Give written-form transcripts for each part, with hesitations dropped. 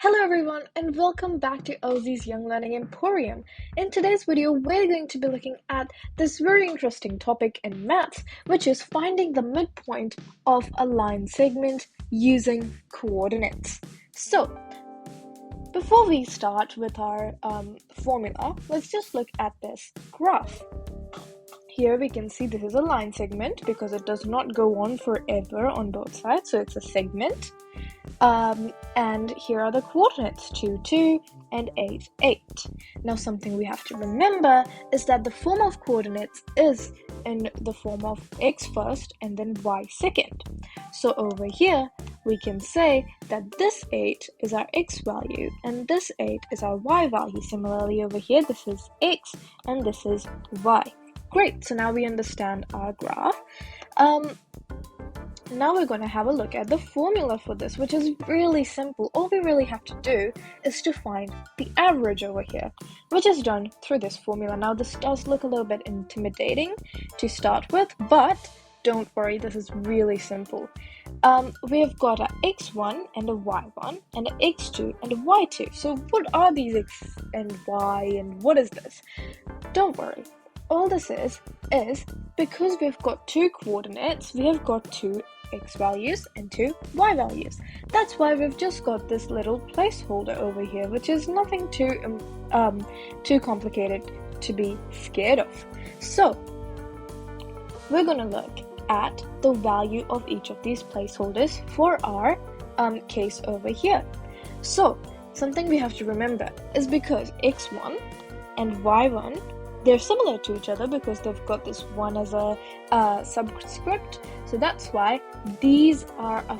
Hello everyone and welcome back to LZ's Young Learning Emporium. In today's video, we're going to be looking at this very interesting topic in maths, which is finding the midpoint of a line segment using coordinates. So, before we start with our formula, let's just look at this graph. Here we can see this is a line segment because it does not go on forever on both sides, so it's a segment. And here are the coordinates 2, 2 and 8, 8. Now something we have to remember is that the form of coordinates is in the form of x first and then y second. So over here we can say that this 8 is our x value and this 8 is our y value. Similarly over here this is x and this is y. Great, so now we understand our graph. Now we're going to have a look at the formula for this, which is really simple. All we really have to do is to find the average over here, which is done through this formula. Now this does look a little bit intimidating to start with, but don't worry, this is really simple. We've got a x1 and a y1 and an x2 and a y2. So what are these x and y and what is this? Don't worry. All this is because we've got two coordinates, we have got two x values and two y values. That's why we've just got this little placeholder over here, which is nothing too complicated to be scared of. So we're going to look at the value of each of these placeholders for our case over here. So something we have to remember is because x1 and y1, they're similar to each other because they've got this one as a subscript. So that's why these are a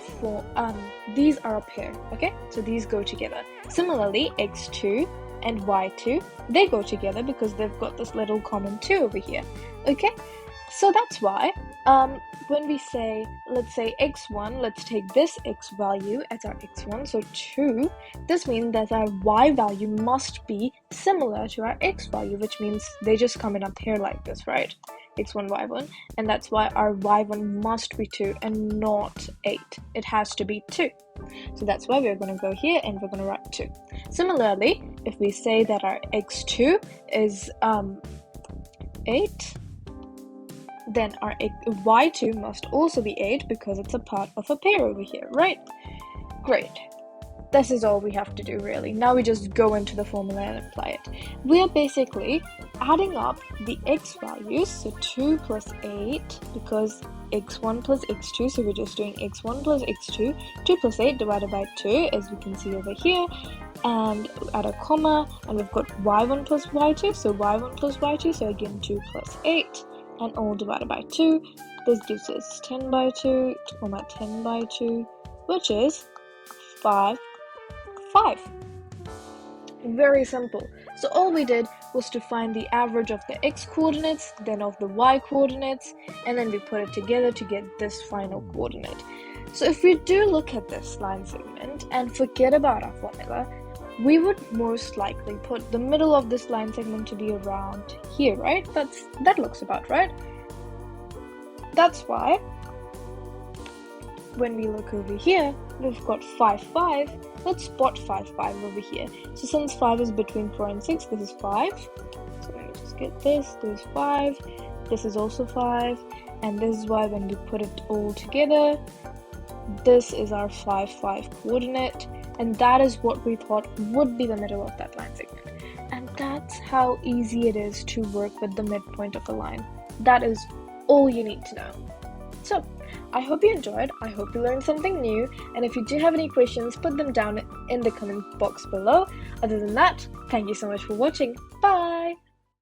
pair. Okay, so these go together. Similarly, x2 and y2, they go together because they've got this little common 2 over here. Okay, so that's why when we say, let's say x1, let's take this x value as our x1, so 2, this means that our y value must be similar to our x value, which means they just come in a pair like this, right? x1, y1, and that's why our y1 must be 2 and not 8. It has to be 2. So that's why we're going to go here and we're going to write 2. Similarly, if we say that our x2 is 8, then our y2 must also be 8 because it's a part of a pair over here, right? Great. This is all we have to do really. Now we just go into the formula and apply it. We are basically adding up the x values, so 2 plus 8 because x1 plus x2, so we're just doing x1 plus x2, 2 plus 8 divided by 2 as we can see over here, and add a comma, and we've got y1 plus y2, so y1 plus y2, so again 2 plus 8, and all divided by 2. This gives us 10 by 2, 10 by 2, which is 5. Very simple. So all we did was to find the average of the x coordinates, then of the y coordinates, and then we put it together to get this final coordinate. So if we do look at this line segment and forget about our formula, we would most likely put the middle of this line segment to be around here, right? That looks about right. That's why when we look over here, we've got 5, 5. Let's spot 5, 5 over here. So since 5 is between 4 and 6, this is 5. So let me just get this. This is 5. This is also 5. And this is why when we put it all together, this is our 5, 5 coordinate. And that is what we thought would be the middle of that line segment. And that's how easy it is to work with the midpoint of a line. That is all you need to know. So, I hope you enjoyed, I hope you learned something new, and if you do have any questions, put them down in the comment box below. Other than that, thank you so much for watching. Bye!